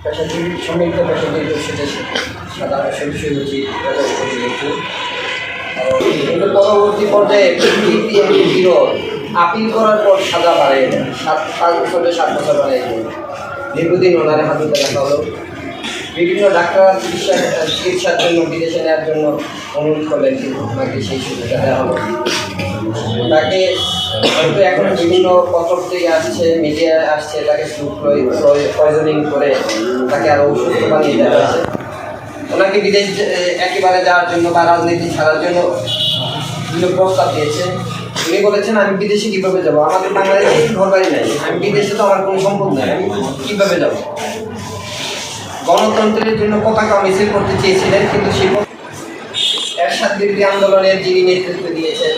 সম্মিলিত পেশাজীবী পরিষদের সাধারণ সদস্য হচ্ছি কিন্তু পরবর্তী পর্যায়ে বিরোধ আপিল করার পর সাজা বাড়াই দেয় 5 বছরে 7 বছর বাড়াই দেয়। দীর্ঘদিন ওনার হাজতে রাখা হলো। বিভিন্ন ডাক্তার চিকিৎসার জন্য বিদেশে নেওয়ার জন্য অনুরোধ করলেন, কিন্তু ওনাকে সেই সুবিধা দেওয়া হলো। তাকে হয়তো এখন বিভিন্ন পত্রপত্রিকা আসছে, মিডিয়ায় আসছে, তাকে পয়জনিং করে তাকে আরও অসুস্থ বানিয়ে দেওয়া হয়েছে। ওনাকে বিদেশ একেবারে যাওয়ার জন্য বা রাজনীতি ছাড়ার জন্য বিভিন্ন প্রস্তাব দিয়েছে। উনি বলেছেন, আমি বিদেশে কীভাবে যাবো? আমাদের বাংলাদেশে ঘর বাড়ি নাই, আমি বিদেশে তো আমার কোনো সম্পদ নাই, আমি কীভাবে যাবো? গণতন্ত্রের জন্য পতাকা মিছিল করতে চেয়েছিলেন, কিন্তু সেই এরশাদ বিরোধী আন্দোলনের যিনি নেতৃত্ব দিয়েছেন,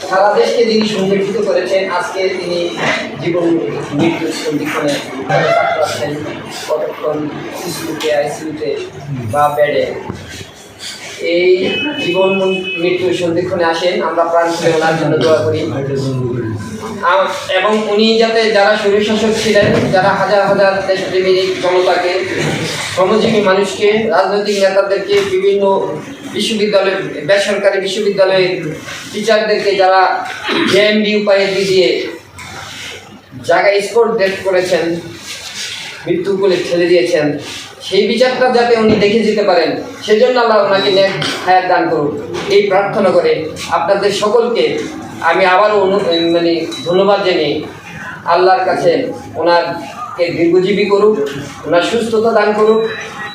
সারা দেশকে যিনি সংগঠিত করেছেন, আজকে তিনি জীবন মৃত্যুর সন্ধিক্ষণে আছেন, কতক্ষণ শিশুতে আইসিইউতে বা বেডে। এই জীবন মৃত্যুর সন্ধিক্ষণে আসেন, আমরা প্রাণ খুলে ওনার জন্য দোয়া করি। এবং উনি যাতে যারা স্বৈরশাসক ছিলেন, যারা হাজার হাজার দেশপ্রেমিক জনতাকে, শ্রমজীবী মানুষকে, রাজনৈতিক নেতাদেরকে, বিভিন্ন বিশ্ববিদ্যালয়, বেসরকারি বিশ্ববিদ্যালয়ের টিচারদেরকে যারা জেএমবি উপায়ে দিয়ে জায়গায় স্পট ডেথ করেছেন, মৃত্যু কোলে ঠেলে দিয়েছেন, সেই বিচারটা যাতে উনি দেখে যেতে পারেন, সেজন্য আল্লাহ ওনাকে নেক হায়াত দান করুন এই প্রার্থনা করে আপনাদের সকলকে আমি আবারও ধন্যবাদ জানিয়ে আল্লাহর কাছে ওনারকে দীর্ঘজীবী করুক, ওনার সুস্থতা দান করুক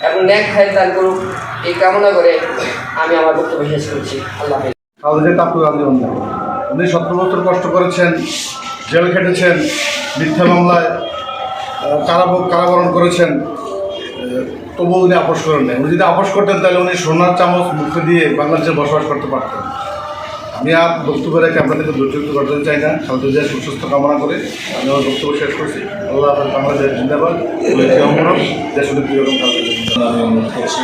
এবং নেক হায়াত দান করুক, এই কামনা করে আমি আমার বক্তব্য শেষ করছি। আল্লাহ উনি 17 বছর কষ্ট করেছেন, জেল খেটেছেন, মিথ্যা মামলায় কারাবরণ করেছেন, তবুও উনি আপোষ করেন নাই। উনি যদি আপোষ করতেন তাহলে উনি সোনার চামচ মুখে দিয়ে বাংলাদেশে বসবাস করতে পারতেন। আমি আর বক্তব্য রেখে আপনাদেরকে ধৈর্য করতে চাই না। খালেদা জিয়ার সুস্বাস্থ্য কামনা করে আমি আমার বক্তব্য শেষ করছি। আল্লাহ বাংলাদেশ জিন্দাবাদ, দেশ প্রিয়রকম আমি অনুরোধ করছি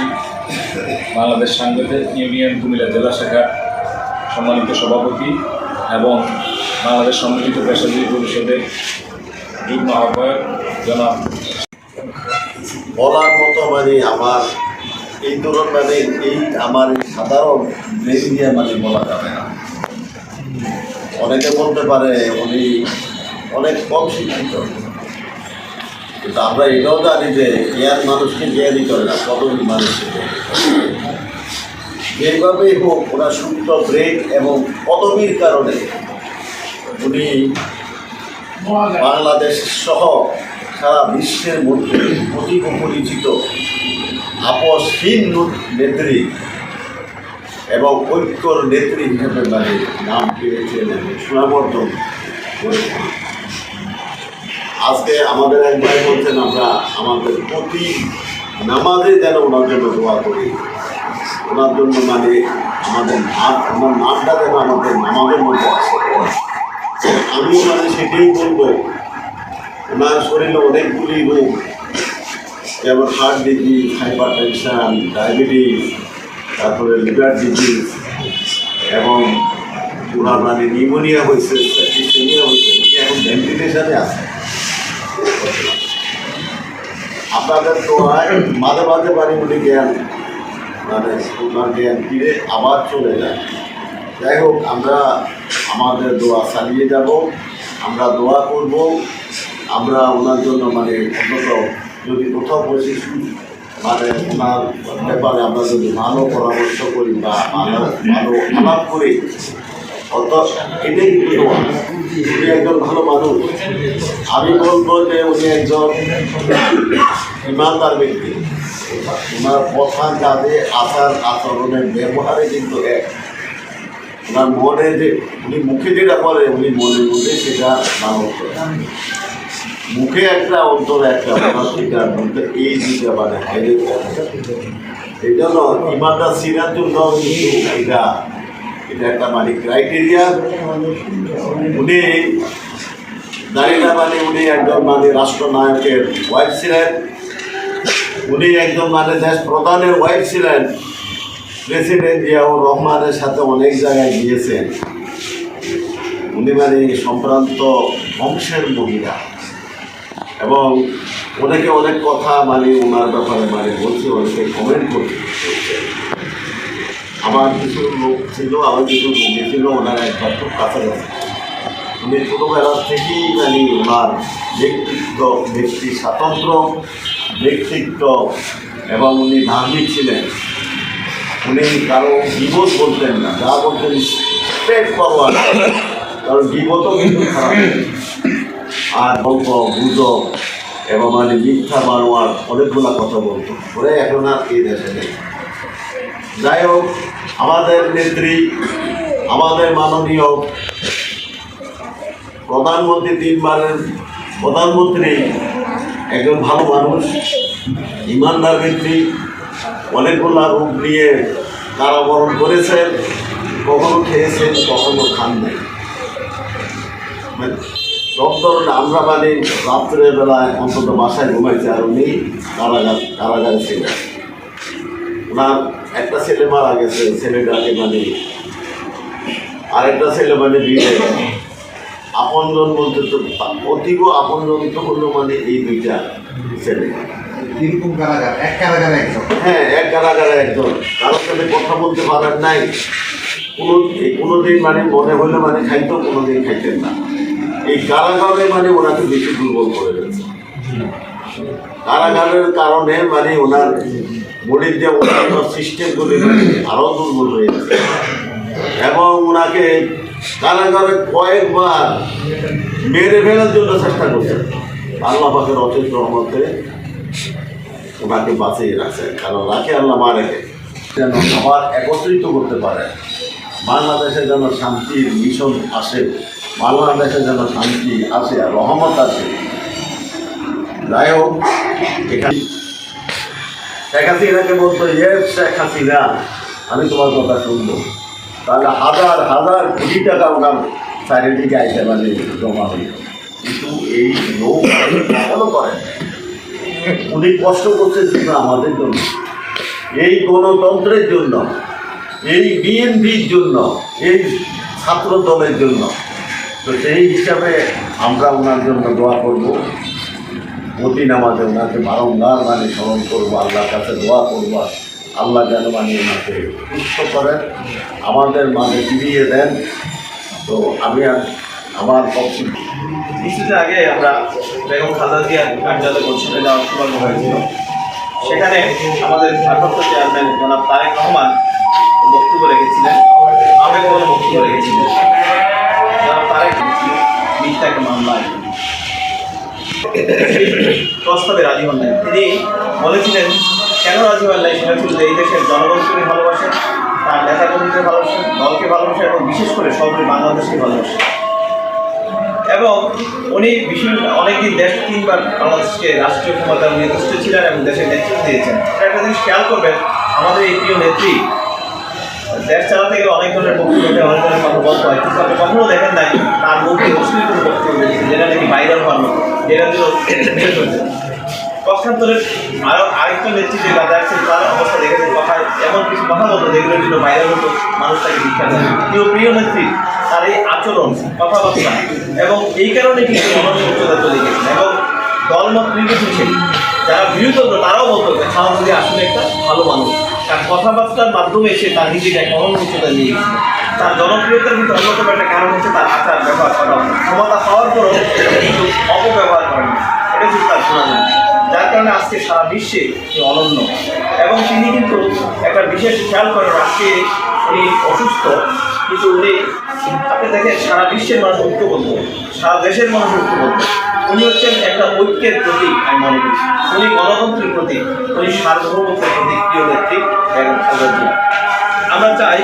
বাংলাদেশ সাংবাদিক ইউনিয়ন কুমিল্লা জেলা শাখার সম্মানিত সভাপতি এবং বাংলাদেশ সম্মিলিত পেশাজীবী পরিষদের যুগ্ম আহ্বায়ক জনাব বলার মতো আমার এই ধরনের আমার সাধারণ ব্রেন দিয়ে বলা যাবে না। অনেকে বলতে পারে উনি অনেক কম শিক্ষিত, কিন্তু আমরা এটাও জানি যে জ্ঞান মানুষকে জ্ঞানই করে না, পদবী মানুষকে যেভাবেই হোক ওনার সুপ্ত ব্রেন এবং পদবীর কারণে উনি বাংলাদেশ সহ সারা বিশ্বের মধ্যে অতীব পরিচিত আপসহীন নেত্রী এবং ঐক্যর নেত্রী হিসেবে নাম পেয়েছেন, সুনামর্জন করেছেন। আজকে আমাদের এক ভাই বলছেন আমরা আমাদের প্রতি নামাজে যেন ওনার জন্য দোয়া করি, ওনার জন্য আমাদের আমার নামটা যেন আমাদের নামাজের মধ্যে আসে। আমিও সেটাই বলবো, ওনার শরীরে অনেকগুলি রোগ, যেমন heart disease, hyper tension, diabetes, তারপরে লিভার ডিজিজ এবং ওনার নিউমোনিয়া হয়েছে, সেপ্টিসেমিয়া হয়েছে, এখন ভেন্টিলেশনে আছে। আপনাদের তো মাঝে মাঝে উনি জ্ঞান ওনার জ্ঞান ফিরে আবার চলে যায়। যাই হোক, আমরা আমাদের দোয়া চালিয়ে যাব, আমরা দোয়া করব, আমরা ওনার জন্য অন্তত যদি কোথাও বসে ওনার ব্যাপারে আমরা যদি ভালো পরামর্শ করি বা ভালো আলাপ করি, অত এটাই কিন্তু উনি একজন ভালো মানুষ। আমি বলবো যে উনি একজন ইমানদার ব্যক্তি। ওনার কথা, কাজে, আচরণের ব্যবহারে কিন্তু এক। ওনার মনে যে উনি মুখে যেটা বলে উনি মনের মধ্যে সেটা মানব করে। মুখে একটা, অন্তরে একটা, মানসিকার মধ্যে এই দুইটা হাইলাইট করে। এই জন্য ইমানদার সিরার জন্য কিন্তু এটা একটা ক্রাইটেরিয়া। উনি জানি না উনি একজন রাষ্ট্রনায়কের ওয়াইফ ছিলেন, উনি একজন দেশ প্রধানের ওয়াইফ ছিলেন, প্রেসিডেন্ট জিয়াউর রহমানের সাথে অনেক জায়গায় গিয়েছেন। উনি সম্ভ্রান্ত বংশের মহিলা এবং অনেকে অনেক কথা মানে ওনার ব্যাপারে মানে বলছে, অনেকে কমেন্ট করছে। আমার কিছু লোক ছিল, আমার কিছু লোক ছিল, ওনার একবার খুব কাছাকাছি। উনি ছোটোবেলার থেকেই মানে ওনার ব্যক্তিত্ব, ব্যক্তি স্বাতন্ত্র্য, ব্যক্তিত্ব এবং উনি ধার্মিক ছিলেন। উনি কারো বিপদ বলতেন না, যা বলতেন স্ট্রেট ফরওয়ার্ড, কারণ বিপদও কিন্তু খারাপ। আর গল্প গুজব এবং মানে মিথ্যা বানোয়ার অনেকগুলো কথা বলতো, পরে এখন আর এই দেশে নেই। যাই হোক, আমাদের নেত্রী, আমাদের মাননীয় প্রধানমন্ত্রী, 3 বারের প্রধানমন্ত্রী, একজন ভালো মানুষ, ইমানদার ব্যক্তি, অনেকগুলো রূপ নিয়ে কারাবরণ করেছেন, কখনো খেয়েছেন, কখনো খান নাই। সব ধরনের আমরা মানে রাত্রের বেলায় অন্তত বাসায় ঘুমাইছে, আর উনি কারাগারে ছিলেন। ওনার একটা ছেলে মারা গেছে, ছেলেটাকে মানে আরেকটা ছেলে মানে বিয়ে, আপনজন বলতে তো অতীব আপনজন তো হলো মানে এই 2টা ছেলে। এরকম কারাগার, এক কারাগারে একজন। হ্যাঁ, এক কারাগারে একজন, কারোর সাথে কথা বলতে পারেন নাই, কোনোদিন মানে মনে হলে মানে খাইতো, কোনোদিন খাইতেন না। এই কারাগারে মানে ওনাকে বেশি দুর্বল করে দিয়েছে। কারাগারের কারণে মানে ওনার বডির যে অন্যান্য সিস্টেমগুলি আরও দুর্বল হয়ে গেছে এবং ওনাকে কারাগারে কয়েকবার মেরে ফেলার জন্য চেষ্টা করছেন। আল্লাহ পাকের অশেষ রহমতে ওনাকে বাঁচিয়ে রাখছেন, কারণ রাখে আল্লাহ মা রেখে যেন আবার একত্রিত করতে পারে। বাংলাদেশে যেন শান্তির মিশন আসে, বাংলাদেশে যেন শান্তি আসে, রহমত আসে। যাই হোক, এখানে শেখ হাসিনাকে বলতো, শেখ হাসিনা আমি তোমার কথা শুনবো, তাহলে হাজার হাজার কোটি টাকা ওনার চারিদিকে আইসে মানে জমা হইল। কিন্তু এই লোক কখনো করেন, উনি কষ্ট করছেন শুধু আমাদের জন্য, এই গণতন্ত্রের জন্য, এই বিএনপির জন্য, এই ছাত্র দলের জন্য। তো সেই হিসাবে আমরা ওনার জন্য দোয়া করব, প্রতি নামাজে ওনাকে বারংবার মানে স্মরণ করবো, আল্লাহর কাছে দোয়া করবো, আল্লাহ যেন মানে ওনাকে সুস্থ করেন, আমাদের মাঝে ফিরিয়ে দেন। তো আমি আমার পক্ষে কিছুদিন আগে আমরা বেগম খালেদা জিয়ার কার্যালয় বরিশালে যাওয়ার সৌভাগ্য হয়েছিল। সেখানে আমাদের ভারপ্রাপ্ত চেয়ারম্যান জনাব তারেক রহমান বক্তব্য রেখেছিলেন, আবেগপূর্ণ বক্তব্য রেখেছিলেন। জনাব তারেক মিথ্যা একটা মামলায় প্রস্তাবে রাজি হন নাই। তিনি বলেছিলেন কেন রাজি হন নাই, সেটা ছিল যে এই দেশের জনগণকে তিনি ভালোবাসেন, তার নেতাকর্মীকে ভালোবাসেন, দলকে ভালোবাসেন এবং বিশেষ করে সবাই বাংলাদেশকে ভালোবাসেন। এবং উনি অনেকদিন দেশ 3 বার বাংলাদেশকে রাষ্ট্রীয় ক্ষমতার নির্দিষ্ট ছিলেন এবং দেশের নেতৃত্ব দিয়েছেন। একটা জিনিস খেয়াল করবেন, আমাদের এই প্রিয় নেত্রী দেশ চালাতে গেলে অনেক ধরনের বক্তব্য, অনেক ধরনের কথা বলতে হয়, কিন্তু আপনি কখনো দেখেন নাই তার মুখে অশ্লীল কোনো বক্তব্য দিয়েছে যেটা নাকি ভাইরাল হওয়ার মতো, যেটা ছিল বিশেষ হয়েছে। পক্ষান্তরের আরেকটা নেত্রী যে গাজায় ছিল, তার অবস্থা দেখেছেন, কথায় এমন কিছু কথা বলতো যেগুলোর জন্য ভাইরাল হতো, মানুষ তাকে শিক্ষা দেয়। কিন্তু প্রিয় নেত্রী তার এই আচরণ, কথাবার্তা এবং এই কারণে কিন্তু অনন্য উচ্চতা চলে গেছেন এবং দলমত নির্বিশেষে যারা বিরোধী তারাও বলতো যে খালেদা জিয়া আসলে একটা ভালো মানুষ, তার কথাবার্তার মাধ্যমে সে তার নিজেকে এক অনন্য উচ্চতা নিয়ে গেছে। তার জনপ্রিয়তার কিন্তু অন্যতম একটা কারণ হচ্ছে তার আচার ব্যবহার করা, ক্ষমতা পাওয়ার পরও কিন্তু অপব্যবহার করেন, এটা কিন্তু তার গুণাগুণ, যার কারণে আজকে সারা বিশ্বে অনন্য। এবং তিনি কিন্তু একটা বিশেষ খেয়াল করেন, আজকে উনি অসুস্থ, কিন্তু উনি আপনি দেখেন সারা বিশ্বের মানুষ ঐক্যবদ্ধ, সারা দেশের মানুষ ঐক্যবদ্ধ। উনি হচ্ছেন একটা ঐক্যের প্রতীক, আমি মনে করি উনি গণতন্ত্রের প্রতীক, উনি সার্বভৌমত্বের প্রতীক, প্রিয় নেত্রী বেগম খালেদা জিয়া। আমরা চাই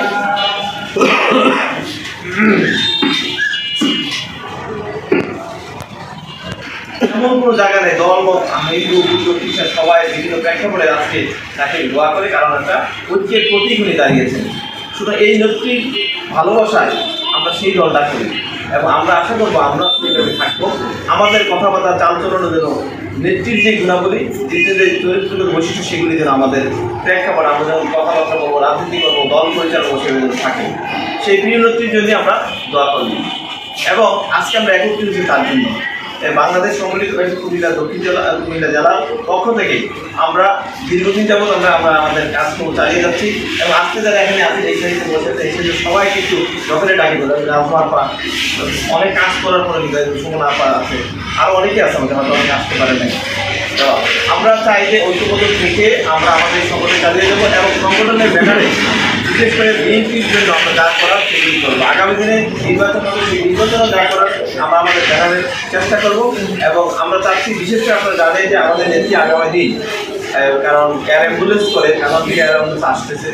এমন কোনো জায়গা নেই দলমত হিন্দু খ্রিস্টান সবাই বিভিন্ন প্রেক্ষাপটে আজকে তাকে দোয়া করে, কারণ একটা ঐক্যের প্রতীক উনি দাঁড়িয়েছেন। শুধু এই নেত্রীর ভালোবাসায় আমরা সেই দলটা করি এবং আমরা আশা করবো আমরা সেইভাবে থাকবো। আমাদের কথাবার্তা চালচলনের জন্য নেত্রীর যে গুণাবলী, যে চরিত্রগত বৈশিষ্ট্য, সেগুলি যেন আমাদের প্রেক্ষাপট, আমরা যেমন কথাবার্তা করবো, রাজনীতি করবো, দল পরিচালনা সেগুলো যেন থাকে, সেই প্রিয় নেত্রীর জন্য আমরা দোয়া করি। এবং আজকে আমরা একত্রিত হচ্ছি তার জন্য, বাংলাদেশ সম্মিলিত কুমিল্লা দক্ষিণ কুমিল্লা জেলার পক্ষ থেকে আমরা দীর্ঘদিন যাবত আমরা আমাদের কাজকর্ম চালিয়ে যাচ্ছি এবং আজকে যারা এখানে আছে এই সাইডে বসে এই সাইডে সবাই কিন্তু যখনই ডাকি বলে আপা অনেক কাজ করার পরে সুমন আপা আছে আরও অনেকে আছে আমাদের হয়তো অনেকে আসতে পারে নাই। তো আমরা চাই যে ঐক্যবদ্ধ থেকে আমরা আমাদের সংগঠন চালিয়ে যাবো এবং সংগঠনের ব্যাপারে বিশেষ করে বিএনপির জন্য আমরা যা করার সেগুলি করবো। আগামী দিনে নির্বাচন হবে সেই নির্বাচনও যা করার আমরা আমাদের দেখানোর চেষ্টা করব এবং আমরা চাচ্ছি বিশেষ করে আপনারা জানেন যে আমাদের নেত্রী আগামী দিন কারণ এয়ার অ্যাম্বুলেন্স করে এখন থেকে এয়ার অ্যাম্বুলেন্স আসতেছে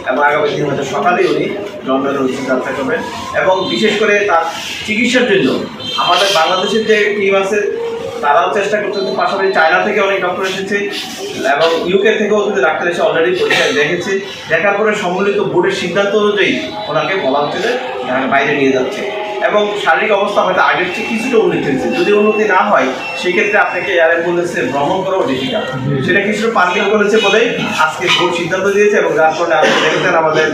এবং আগামী দিন হয়তো সকালেই উনি লন্ডনের উচিত যাত্রা করবেন এবং বিশেষ করে তার চিকিৎসার জন্য আমাদের বাংলাদেশের যে টিম আছে তারাও চেষ্টা করতেছে, পাশাপাশি চায়না থেকে অনেক ডক্টর এসেছে এবং ইউকে থেকেও কিন্তু ডাক্তার এসে অলরেডি পরীক্ষায় দেখেছে, দেখার পরে সম্মিলিত বোর্ডের সিদ্ধান্ত অনুযায়ী ওনাকে বলা হচ্ছে যে বাইরে নিয়ে যাচ্ছে এবং শারীরিক অবস্থা হয়তো আগের চেয়ে কিছুটা উন্নতি হয়েছে। যদি উন্নতি না হয় সেক্ষেত্রে আপনাকে এয়ার অ্যাম্বুলেন্সে ভ্রমণ করাও ডিফিকাল্ট, সেটা কিছুটা পার্কিং করেছে বলেই আজকে বোর্ড সিদ্ধান্ত দিয়েছে এবং যার কারণে আপনি দেখেছেন আমাদের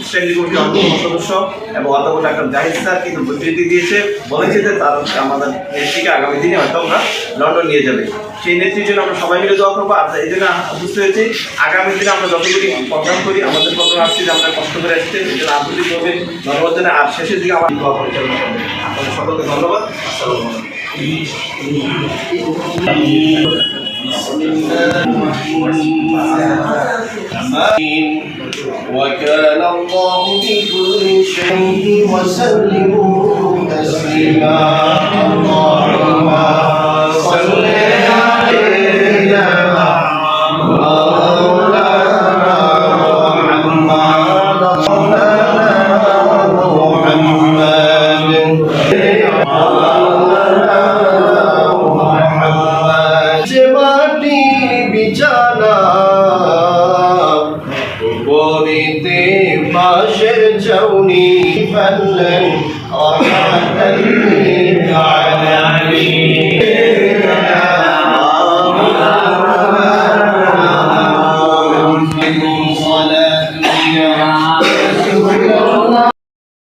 স্ট্যান্ডিং কমিটির অন্যতম সদস্য এবং অধ্যাপক ডাক্তার জাহিদ স্যার কিন্তু বিবৃতি দিয়েছে, বলেছে যে তার আমাদের নেত্রীকে আগামী দিনে হয়তো আমরা লন্ডন নিয়ে যাবে। সেই নেত্রীর জন্য আমরা সবাই মিলে দোয়া করবো। আর এই জন্য বুঝতে হয়েছে আগামী দিনে আমরা যতগুলি প্রোগ্রাম করি আমাদের প্রোগ্রাম আসছি যে আমরা কষ্ট করে আসছি এই জন্য আন্তরিকভাবে ধন্যবাদ জানাই। আর শেষের দিকে আমার দোয়া পরিচালনা করবেন। আপনাদের সকলকে ধন্যবাদ। আসসালামু আলাইকুম। وكان الله بكل شيء وسلموا تسليما اللهم صل علينا مولانا محمد মাটি বিছানা বলিতে বাঁশের ছাউনি ফেললেন